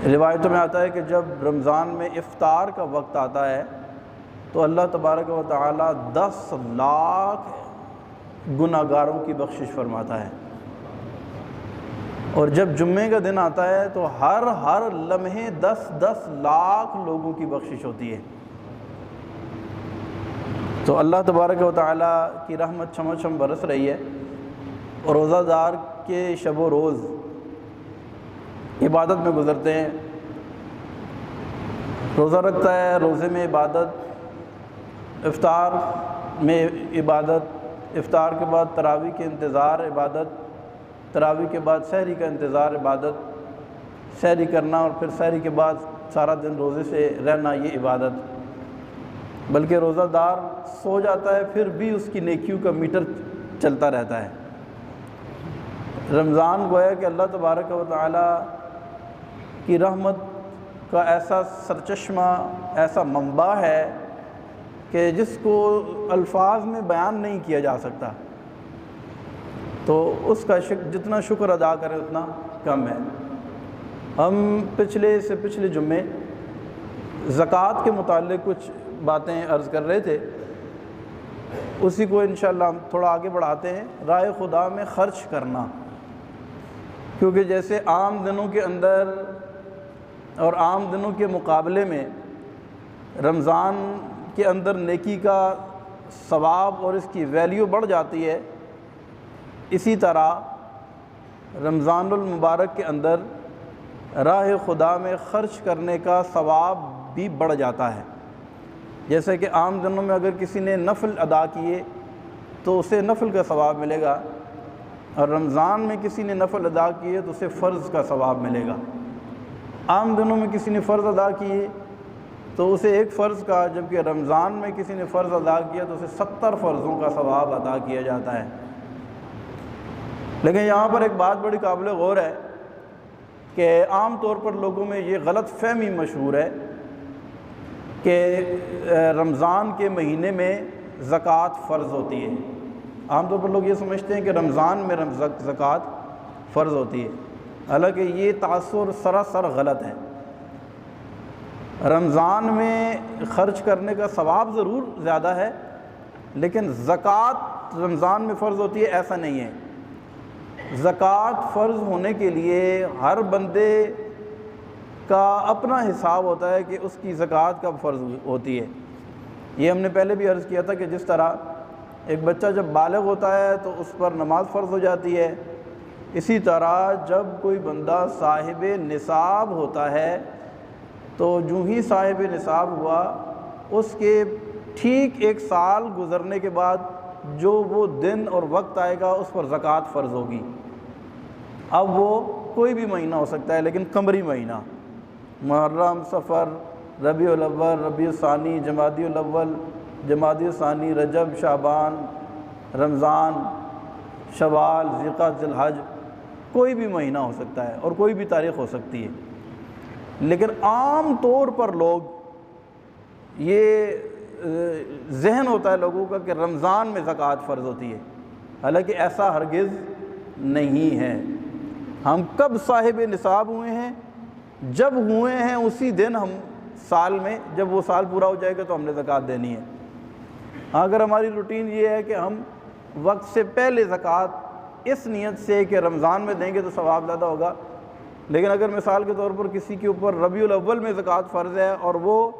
روایتوں میں آتا ہے کہ جب رمضان میں افطار کا وقت آتا ہے تو اللہ تبارک و تعالی 10 لاکھ گناہگاروں کی بخشش فرماتا ہے، اور جب جمعے کا دن آتا ہے تو ہر لمحے 10 لاکھ لوگوں کی بخشش ہوتی ہے۔ تو اللہ تبارک و تعالی کی رحمت چھم چھم برس رہی ہے، اور روزہ دار کے شب و روز عبادت میں گزرتے ہیں۔ روزہ رکھتا ہے، روزے میں عبادت، افطار میں عبادت، افطار کے بعد تراویح کے انتظار عبادت، تراویح کے بعد سحری کا انتظار عبادت، سحری کرنا اور پھر سحری کے بعد سارا دن روزے سے رہنا، یہ عبادت۔ بلکہ روزہ دار سو جاتا ہے پھر بھی اس کی نیکیوں کا میٹر چلتا رہتا ہے۔ رمضان گویا کہ اللہ تبارک و تعالی کی رحمت کا ایسا سرچشمہ، ایسا منبع ہے کہ جس کو الفاظ میں بیان نہیں کیا جا سکتا، تو اس کا جتنا شکر ادا کریں اتنا کم ہے۔ ہم پچھلے جمعے زکوٰۃ کے متعلق کچھ باتیں عرض کر رہے تھے، اسی کو انشاءاللہ ہم تھوڑا آگے بڑھاتے ہیں۔ راہ خدا میں خرچ کرنا، کیونکہ جیسے عام دنوں کے اندر اور عام دنوں کے مقابلے میں رمضان کے اندر نیکی کا ثواب اور اس کی ویلیو بڑھ جاتی ہے، اسی طرح رمضان المبارک کے اندر راہ خدا میں خرچ کرنے کا ثواب بھی بڑھ جاتا ہے۔ جیسے کہ عام دنوں میں اگر کسی نے نفل ادا کیے تو اسے نفل کا ثواب ملے گا، اور رمضان میں کسی نے نفل ادا کیے تو اسے فرض کا ثواب ملے گا۔ عام دنوں میں کسی نے فرض ادا کیے تو اسے ایک فرض کا، جبکہ رمضان میں کسی نے فرض ادا کیا تو اسے 70 فرضوں کا ثواب ادا کیا جاتا ہے۔ لیکن یہاں پر ایک بات بڑی قابل غور ہے کہ عام طور پر لوگوں میں یہ غلط فہمی مشہور ہے کہ رمضان کے مہینے میں زکوٰۃ فرض ہوتی ہے۔ عام طور پر لوگ یہ سمجھتے ہیں کہ رمضان میں زکوٰۃ فرض ہوتی ہے، حالانکہ یہ تاثر سراسر غلط ہے۔ رمضان میں خرچ کرنے کا ثواب ضرور زیادہ ہے، لیکن زکوٰۃ رمضان میں فرض ہوتی ہے ایسا نہیں ہے۔ زکوٰۃ فرض ہونے کے لیے ہر بندے کا اپنا حساب ہوتا ہے کہ اس کی زکوٰۃ کب فرض ہوتی ہے۔ یہ ہم نے پہلے بھی عرض کیا تھا کہ جس طرح ایک بچہ جب بالغ ہوتا ہے تو اس پر نماز فرض ہو جاتی ہے، اسی طرح جب کوئی بندہ صاحب نصاب ہوتا ہے تو جو ہی صاحب نصاب ہوا اس کے ٹھیک 1 سال گزرنے کے بعد جو وہ دن اور وقت آئے گا اس پر زکوٰۃ فرض ہوگی۔ اب وہ کوئی بھی مہینہ ہو سکتا ہے، لیکن قمری مہینہ، محرم، صفر، ربیع الاول، ربیع الثانی، جمادی الاول، جمادی الثانی، رجب، شعبان، رمضان، شوال، ذوالقعدہ، ذی الحج، کوئی بھی مہینہ ہو سکتا ہے اور کوئی بھی تاریخ ہو سکتی ہے۔ لیکن عام طور پر لوگ یہ ذہن ہوتا ہے لوگوں کا کہ رمضان میں زکوٰۃ فرض ہوتی ہے، حالانکہ ایسا ہرگز نہیں ہے۔ ہم کب صاحب نصاب ہوئے ہیں؟ جب ہوئے ہیں اسی دن ہم سال میں، جب وہ سال پورا ہو جائے گا تو ہم نے زکوٰۃ دینی ہے۔ اگر ہماری روٹین یہ ہے کہ ہم وقت سے پہلے زکوٰۃ اس نیت سے کہ رمضان میں دیں گے تو ثواب زیادہ ہوگا، لیکن اگر مثال کے طور پر کسی کے اوپر ربیع الاول میں زکوٰۃ فرض ہے اور وہ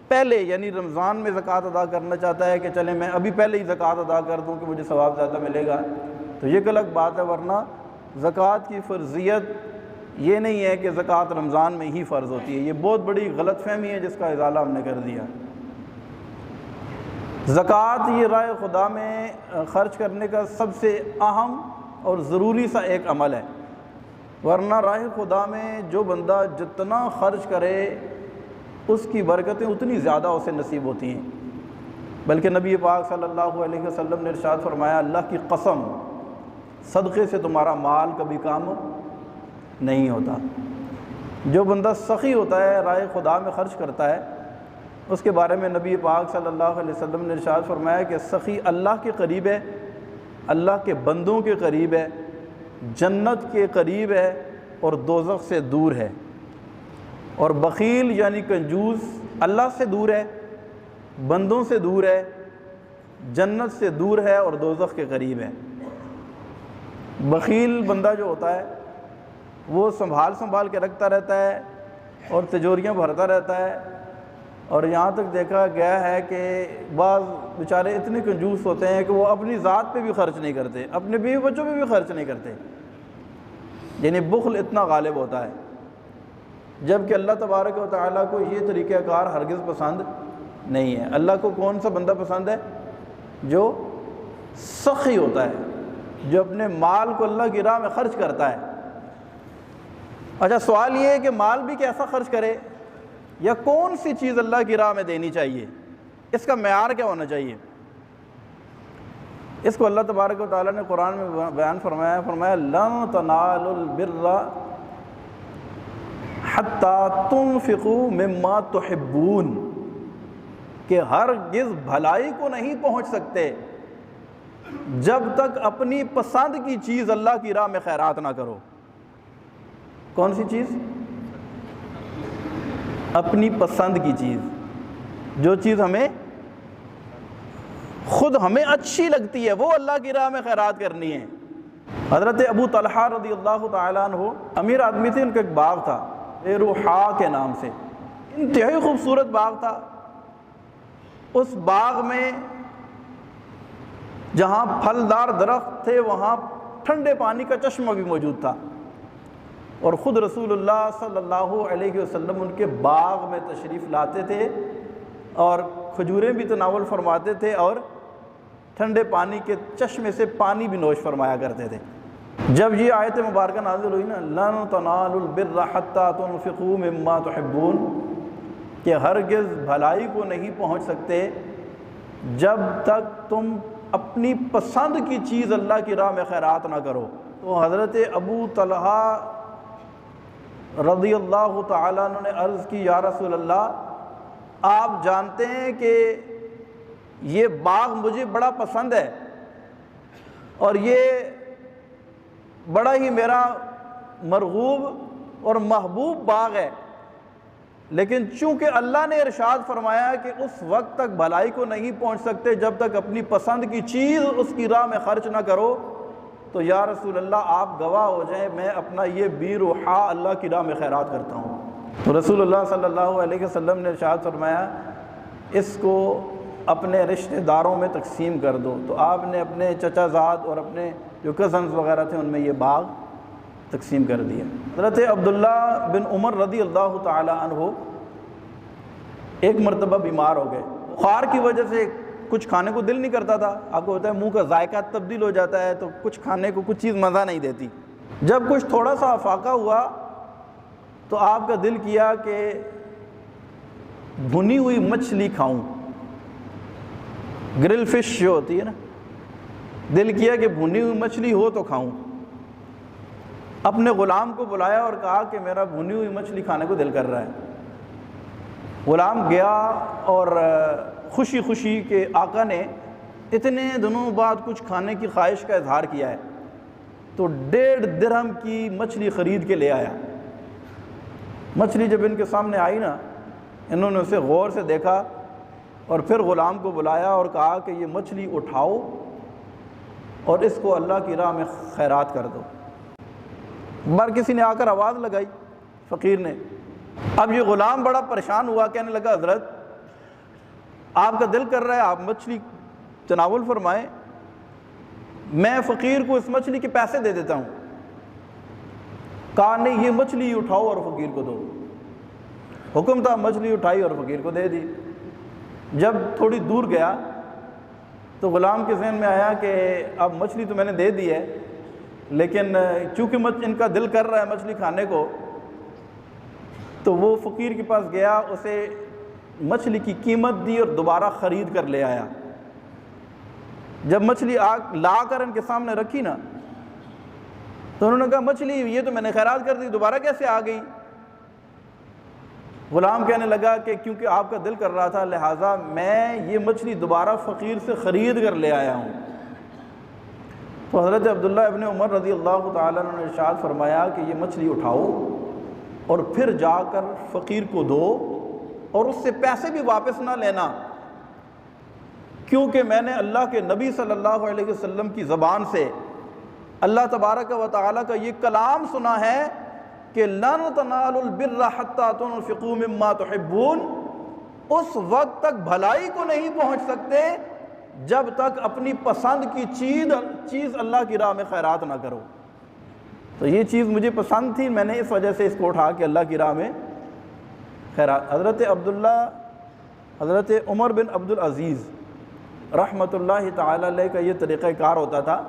پہلے یعنی رمضان میں زکوٰۃ ادا کرنا چاہتا ہے کہ چلیں میں ابھی پہلے ہی زکوٰۃ ادا کر دوں کہ مجھے ثواب زیادہ ملے گا، تو یہ ایک الگ بات ہے۔ ورنہ زکوٰۃ کی فرضیت یہ نہیں ہے کہ زکوٰۃ رمضان میں ہی فرض ہوتی ہے، یہ بہت بڑی غلط فہمی ہے جس کا ازالہ ہم نے کر دیا۔ زکوٰۃ یہ راہ خدا میں خرچ کرنے کا سب سے اہم اور ضروری سا ایک عمل ہے، ورنہ راہ خدا میں جو بندہ جتنا خرچ کرے اس کی برکتیں اتنی زیادہ اسے نصیب ہوتی ہیں۔ بلکہ نبی پاک صلی اللہ علیہ وسلم نے ارشاد فرمایا، اللہ کی قسم صدقے سے تمہارا مال کبھی کم نہیں ہوتا۔ جو بندہ سخی ہوتا ہے، راہ خدا میں خرچ کرتا ہے، اس کے بارے میں نبی پاک صلی اللہ علیہ وسلم نے ارشاد فرمایا کہ سخی اللہ کے قریب ہے، اللہ کے بندوں کے قریب ہے، جنت کے قریب ہے اور دوزخ سے دور ہے۔ اور بخیل یعنی کنجوس اللہ سے دور ہے، بندوں سے دور ہے، جنت سے دور ہے اور دوزخ کے قریب ہے۔ بخیل بندہ جو ہوتا ہے وہ سنبھال کے رکھتا رہتا ہے اور تجوریاں بھرتا رہتا ہے، اور یہاں تک دیکھا گیا ہے کہ بعض بیچارے اتنے کنجوس ہوتے ہیں کہ وہ اپنی ذات پہ بھی خرچ نہیں کرتے، اپنے بیوی بچوں پہ بھی خرچ نہیں کرتے، یعنی بخل اتنا غالب ہوتا ہے، جبکہ اللہ تبارک و تعالیٰ کو یہ طریقہ کار ہرگز پسند نہیں ہے۔ اللہ کو کون سا بندہ پسند ہے؟ جو سخی ہوتا ہے، جو اپنے مال کو اللہ کی راہ میں خرچ کرتا ہے۔ اچھا، سوال یہ ہے کہ مال بھی کیسا خرچ کرے، یا کون سی چیز اللہ کی راہ میں دینی چاہیے، اس کا معیار کیا ہونا چاہیے؟ اس کو اللہ تبارک و تعالیٰ نے قرآن میں بیان فرمایا لن تنالوا البر حتی تنفقوا مما تحبون، کہ ہرگز بھلائی کو نہیں پہنچ سکتے جب تک اپنی پسند کی چیز اللہ کی راہ میں خیرات نہ کرو۔ کون سی چیز؟ اپنی پسند کی چیز، جو چیز خود ہمیں اچھی لگتی ہے وہ اللہ کی راہ میں خیرات کرنی ہے۔ حضرت ابو طلحہ رضی اللہ تعالیٰ عنہ امیر آدمی تھے، ان کا ایک باغ تھا روحا کے نام سے، انتہائی خوبصورت باغ تھا۔ اس باغ میں جہاں پھلدار درخت تھے وہاں ٹھنڈے پانی کا چشمہ بھی موجود تھا، اور خود رسول اللہ صلی اللہ علیہ وسلم ان کے باغ میں تشریف لاتے تھے اور کھجوریں بھی تناول فرماتے تھے اور ٹھنڈے پانی کے چشمے سے پانی بھی نوش فرمایا کرتے تھے۔ جب یہ آیت مبارکہ نازل ہوئی نا، لن تنالوا البر حتی تنفقوا مما تحبون، کہ ہرگز بھلائی کو نہیں پہنچ سکتے جب تک تم اپنی پسند کی چیز اللہ کی راہ میں خیرات نہ کرو۔ تو حضرت ابو طلحہ رضی اللہ تعالیٰ عنہ نے عرض کی، یا رسول اللہ، آپ جانتے ہیں کہ یہ باغ مجھے بڑا پسند ہے اور یہ بڑا ہی میرا مرغوب اور محبوب باغ ہے، لیکن چونکہ اللہ نے ارشاد فرمایا کہ اس وقت تک بھلائی کو نہیں پہنچ سکتے جب تک اپنی پسند کی چیز اس کی راہ میں خرچ نہ کرو، تو یا رسول اللہ آپ گواہ ہو جائیں میں اپنا یہ بی روحا اللہ کی راہ میں خیرات کرتا ہوں۔ تو رسول اللہ صلی اللہ علیہ وسلم نے ارشاد فرمایا اس کو اپنے رشتہ داروں میں تقسیم کر دو۔ تو آپ نے اپنے چچا زاد اور اپنے جو کزنز وغیرہ تھے ان میں یہ باغ تقسیم کر دیا۔ حضرت عبداللہ بن عمر رضی اللہ تعالی عنہ ایک مرتبہ بیمار ہو گئے، بخار کی وجہ سے کچھ کھانے کو دل نہیں کرتا تھا، آپ کو پتہ ہے منہ کا ذائقہ تبدیل ہو جاتا ہے تو کچھ کھانے کو کچھ چیز مزہ نہیں دیتی۔ جب کچھ تھوڑا سا افاقہ ہوا تو آپ کا دل کیا کہ بھنی ہوئی مچھلی کھاؤں، گرل فش جو ہوتی ہے نا، دل کیا کہ بھنی ہوئی مچھلی ہو تو کھاؤں۔ اپنے غلام کو بلایا اور کہا کہ میرا بھنی ہوئی مچھلی کھانے کو دل کر رہا ہے۔ غلام گیا اور خوشی خوشی کہ آقا نے اتنے دنوں بعد کچھ کھانے کی خواہش کا اظہار کیا ہے، تو 1.5 درہم کی مچھلی خرید کے لے آیا۔ مچھلی جب ان کے سامنے آئی نا، انہوں نے اسے غور سے دیکھا اور پھر غلام کو بلایا اور کہا کہ یہ مچھلی اٹھاؤ اور اس کو اللہ کی راہ میں خیرات کر دو۔ بار کسی نے آ کر آواز لگائی، فقیر نے۔ اب یہ غلام بڑا پریشان ہوا، کہنے لگا حضرت آپ کا دل کر رہا ہے آپ مچھلی تناول فرمائیں، میں فقیر کو اس مچھلی کے پیسے دے دیتا ہوں۔ کہا نہیں، یہ مچھلی اٹھاؤ اور فقیر کو دو۔ حکم تھا، مچھلی اٹھائی اور فقیر کو دے دی۔ جب تھوڑی دور گیا تو غلام کے ذہن میں آیا کہ اب مچھلی تو میں نے دے دی ہے، لیکن چونکہ ان کا دل کر رہا ہے مچھلی کھانے کو، تو وہ فقیر کے پاس گیا، اسے مچھلی کی قیمت دی اور دوبارہ خرید کر لے آیا۔ جب مچھلی لا کر ان کے سامنے رکھی نا، تو انہوں نے کہا مچھلی یہ تو میں نے خیرات کر دی، دوبارہ کیسے آ گئی؟ غلام کہنے لگا کہ کیونکہ آپ کا دل کر رہا تھا لہٰذا میں یہ مچھلی دوبارہ فقیر سے خرید کر لے آیا ہوں۔ تو حضرت عبداللہ ابن عمر رضی اللہ تعالیٰ عنہ نے ارشاد فرمایا کہ یہ مچھلی اٹھاؤ اور پھر جا کر فقیر کو دو، اور اس سے پیسے بھی واپس نہ لینا، کیونکہ میں نے اللہ کے نبی صلی اللہ علیہ وسلم کی زبان سے اللہ تبارک و تعالیٰ کا یہ کلام سنا ہے کہ لن تنالوا البر حتى تنفقوا مما تحبون، اس وقت تک بھلائی کو نہیں پہنچ سکتے جب تک اپنی پسند کی چیز اللہ کی راہ میں خیرات نہ کرو۔ تو یہ چیز مجھے پسند تھی، میں نے اس وجہ سے اس کو اٹھا کے اللہ کی راہ میں خیرات۔ حضرت عمر بن عبد العزیز رحمۃ اللہ تعالی علیہ کا یہ طریقہ کار ہوتا تھا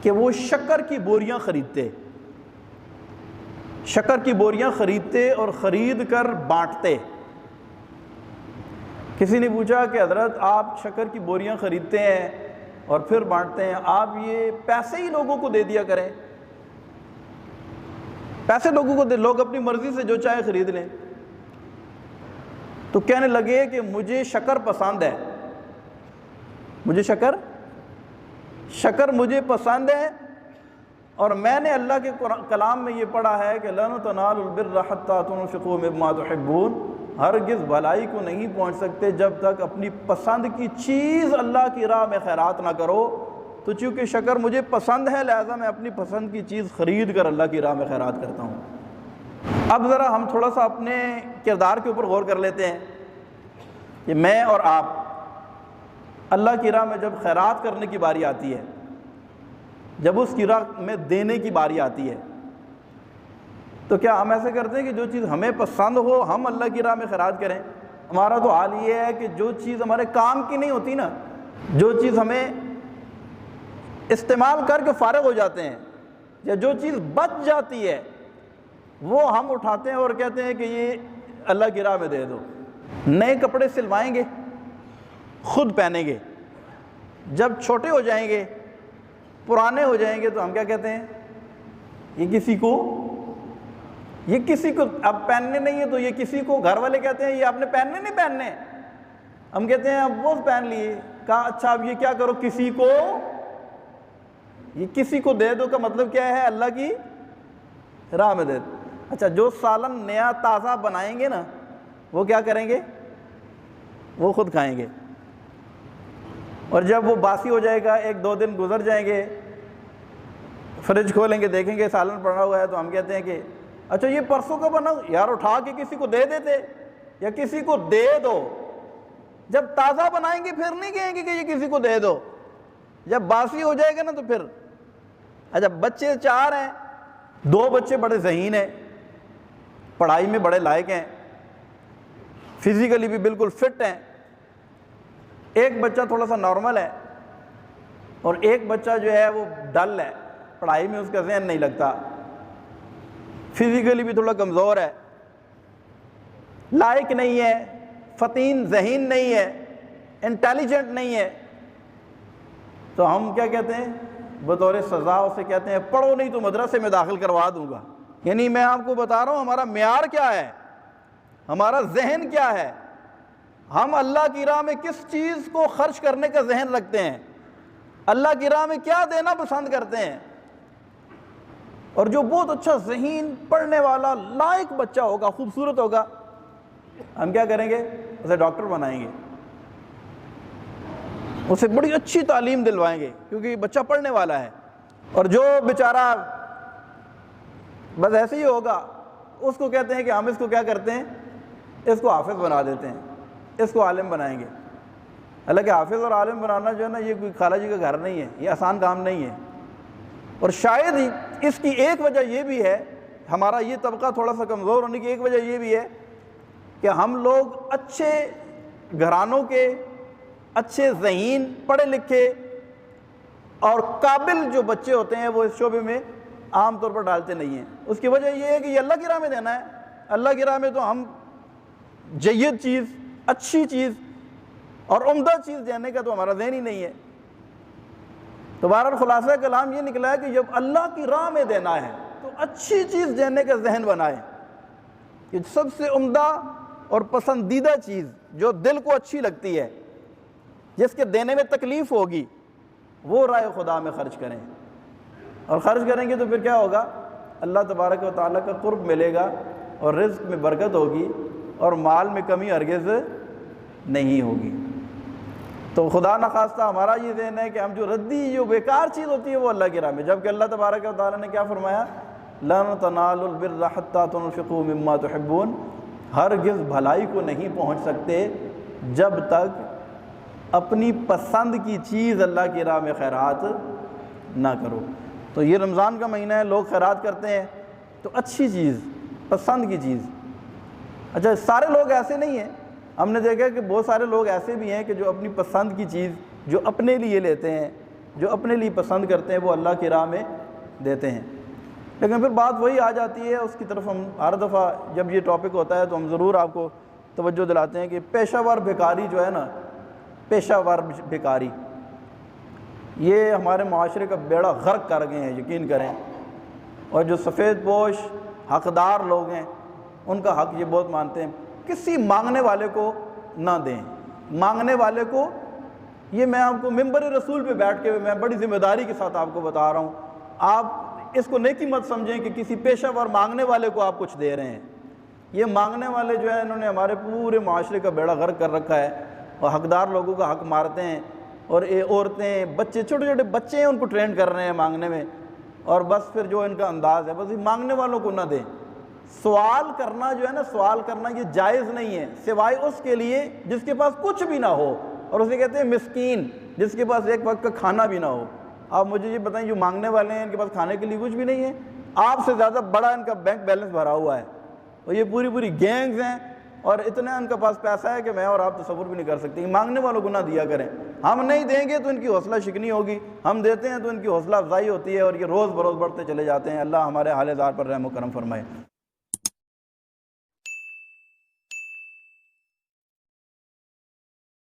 کہ وہ شکر کی بوریاں خریدتے، شکر کی بوریاں خریدتے اور خرید کر بانٹتے۔ کسی نے پوچھا کہ حضرت آپ شکر کی بوریاں خریدتے ہیں اور پھر بانٹتے ہیں، آپ یہ پیسے ہی لوگوں کو دے دیا کریں، پیسے لوگوں کو دے، لوگ اپنی مرضی سے جو چاہے خرید لیں۔ تو کہنے لگے کہ مجھے شکر پسند ہے، مجھے شکر مجھے پسند ہے، اور میں نے اللہ کے کلام میں یہ پڑھا ہے کہ لن تنالوا البر حتى تنفقوا مما تحبون، ہرگز بھلائی کو نہیں پہنچ سکتے جب تک اپنی پسند کی چیز اللہ کی راہ میں خیرات نہ کرو۔ تو چونکہ شکر مجھے پسند ہے لہذا میں اپنی پسند کی چیز خرید کر اللہ کی راہ میں خیرات کرتا ہوں۔ اب ذرا ہم تھوڑا سا اپنے کردار کے اوپر غور کر لیتے ہیں کہ میں اور آپ اللہ کی راہ میں جب خیرات کرنے کی باری آتی ہے، جب اس کی راہ میں دینے کی باری آتی ہے، تو کیا ہم ایسے کرتے ہیں کہ جو چیز ہمیں پسند ہو ہم اللہ کی راہ میں خیرات کریں؟ ہمارا تو حال یہ ہے کہ جو چیز ہمارے کام کی نہیں ہوتی نا، جو چیز ہمیں استعمال کر کے فارغ ہو جاتے ہیں، یا جو چیز بچ جاتی ہے وہ ہم اٹھاتے ہیں اور کہتے ہیں کہ یہ اللہ کی راہ میں دے دو۔ نئے کپڑے سلوائیں گے، خود پہنیں گے، جب چھوٹے ہو جائیں گے، پرانے ہو جائیں گے، تو ہم کیا کہتے ہیں؟ یہ کسی کو اب پہننے نہیں ہے، تو یہ کسی کو، گھر والے کہتے ہیں یہ آپ نے پہننے نہیں پہننے، ہم کہتے ہیں اب وہ پہن لیے، کہا اچھا اب یہ کیا کرو، کسی کو دے دو کا مطلب کیا ہے؟ اللہ کی راہ میں دے دو۔ اچھا جو سالن نیا تازہ بنائیں گے نا وہ کیا کریں گے؟ وہ خود کھائیں گے، اور جب وہ باسی ہو جائے گا، ایک دو دن گزر جائیں گے، فریج کھولیں گے دیکھیں گے سالن پڑا ہوا ہے، تو ہم کہتے ہیں کہ اچھا یہ پرسوں کا بنا، یار اٹھا کے کسی کو دے دیتے، یا کسی کو دے دو۔ جب تازہ بنائیں گے پھر نہیں کہیں گے کہ یہ کسی کو دے دو، جب باسی ہو جائے گا نا تو پھر۔ اچھا بچے 4 ہیں، 2 بچے بڑے ذہین ہیں، پڑھائی میں بڑے لائق ہیں، فزیکلی بھی بالکل فٹ ہیں، ایک بچہ تھوڑا سا نارمل ہے، اور ایک بچہ جو ہے وہ ڈل ہے، پڑھائی میں اس کا ذہن نہیں لگتا، فزیکلی بھی تھوڑا کمزور ہے، لائق نہیں ہے، فطین ذہین نہیں ہے، انٹیلیجنٹ نہیں ہے۔ تو ہم کیا کہتے ہیں؟ بطور سزا اسے کہتے ہیں پڑھو نہیں تو مدرسے میں داخل کروا دوں گا۔ یعنی میں آپ کو بتا رہا ہوں ہمارا معیار کیا ہے، ہمارا ذہن کیا ہے، ہم اللہ کی راہ میں کس چیز کو خرچ کرنے کا ذہن رکھتے ہیں، اللہ کی راہ میں کیا دینا پسند کرتے ہیں۔ اور جو بہت اچھا ذہین، پڑھنے والا، لائق بچہ ہوگا، خوبصورت ہوگا، ہم کیا کریں گے؟ اسے ڈاکٹر بنائیں گے، اسے بڑی اچھی تعلیم دلوائیں گے کیونکہ بچہ پڑھنے والا ہے۔ اور جو بیچارہ بس ایسے ہی ہوگا، اس کو کہتے ہیں کہ ہم اس کو کیا کرتے ہیں؟ اس کو حافظ بنا دیتے ہیں، اس کو عالم بنائیں گے۔ حالانکہ حافظ اور عالم بنانا جو ہے نا، یہ کوئی خالہ جی کا گھر نہیں ہے، یہ آسان کام نہیں ہے۔ اور شاید اس کی ایک وجہ یہ بھی ہے، ہمارا یہ طبقہ تھوڑا سا کمزور ہونے کی ایک وجہ یہ بھی ہے کہ ہم لوگ اچھے گھرانوں کے، اچھے ذہین، پڑھے لکھے اور قابل جو بچے ہوتے ہیں وہ اس شعبے میں عام طور پر ڈالتے نہیں ہیں۔ اس کی وجہ یہ ہے کہ یہ اللہ کی راہ میں دینا ہے، اللہ کی راہ میں تو ہم جید چیز، اچھی چیز اور عمدہ چیز دینے کا تو ہمارا ذہن ہی نہیں ہے۔ تو بہرحال خلاصہ کلام یہ نکلا ہے کہ جب اللہ کی راہ میں دینا ہے تو اچھی چیز دینے کا ذہن بنائے، کہ سب سے عمدہ اور پسندیدہ چیز جو دل کو اچھی لگتی ہے، جس کے دینے میں تکلیف ہوگی، وہ راہ خدا میں خرچ کریں۔ اور خرچ کریں گے تو پھر کیا ہوگا؟ اللہ تبارک و تعالیٰ کا قرب ملے گا اور رزق میں برکت ہوگی اور مال میں کمی ہرگز نہیں ہوگی۔ تو خدا نخواستہ ہمارا یہ ذہن ہے کہ ہم جو ردی جو بیکار چیز ہوتی ہے وہ اللہ کی راہ میں، جبکہ اللہ تبارک و تعالیٰ نے کیا فرمایا، لَن تَنَالُوا الْبِرَّ حَتَّىٰ تُنْفِقُوا مِمَّا تُحِبُّونَ، ہرگز بھلائی کو نہیں پہنچ سکتے جب تک اپنی پسند کی چیز اللہ کی راہ میں خیرات نہ کرو۔ تو یہ رمضان کا مہینہ ہے، لوگ خیرات کرتے ہیں تو اچھی چیز، پسند کی چیز۔ اچھا سارے لوگ ایسے نہیں ہیں، ہم نے دیکھا کہ بہت سارے لوگ ایسے بھی ہیں کہ جو اپنی پسند کی چیز جو اپنے لیے لیتے ہیں، جو اپنے لیے پسند کرتے ہیں، وہ اللہ کی راہ میں دیتے ہیں۔ لیکن پھر بات وہی آ جاتی ہے، اس کی طرف ہم ہر دفعہ جب یہ ٹاپک ہوتا ہے تو ہم ضرور آپ کو توجہ دلاتے ہیں کہ پیشہ ور بھکاری جو ہے نا، پیشہ ور بھکاری، یہ ہمارے معاشرے کا بیڑا غرق کر گئے ہیں، یقین کریں۔ اور جو سفید پوش حقدار لوگ ہیں ان کا حق یہ بہت مانتے ہیں، کسی مانگنے والے کو نہ دیں، مانگنے والے کو، یہ میں آپ کو ممبر رسول پہ بیٹھ کے میں بڑی ذمہ داری کے ساتھ آپ کو بتا رہا ہوں، آپ اس کو نیکی مت سمجھیں کہ کسی پیشہ ور مانگنے والے کو آپ کچھ دے رہے ہیں۔ یہ مانگنے والے جو ہیں انہوں نے ہمارے پورے معاشرے کا بیڑا غرق کر رکھا ہے، اور حقدار لوگوں کا حق مارتے ہیں، اور یہ عورتیں، بچے، چھوٹے چھوٹے بچے ہیں ان کو ٹرین کر رہے ہیں مانگنے میں، اور بس پھر جو ان کا انداز ہے بس یہ مانگنے والوں کو نہ دیں۔ سوال کرنا جو ہے نا، سوال کرنا یہ جائز نہیں ہے، سوائے اس کے لیے جس کے پاس کچھ بھی نہ ہو، اور اسے کہتے ہیں مسکین، جس کے پاس ایک وقت کا کھانا بھی نہ ہو۔ آپ مجھے یہ بتائیں، جو مانگنے والے ہیں ان کے پاس کھانے کے لیے کچھ بھی نہیں ہے، آپ سے زیادہ بڑا ان کا بینک بیلنس بھرا ہوا ہے، اور یہ پوری گینگز ہیں، اور اتنا ان کے پاس پیسہ ہے کہ میں اور آپ تصور بھی نہیں کر سکتے۔ مانگنے والوں کو نہ دیا کریں، ہم نہیں دیں گے تو ان کی حوصلہ شکنی ہوگی، ہم دیتے ہیں تو ان کی حوصلہ افزائی ہوتی ہے، اور یہ روز بروز بڑھتے چلے جاتے ہیں۔ اللہ ہمارے حال زار پر رحم و کرم فرمائے۔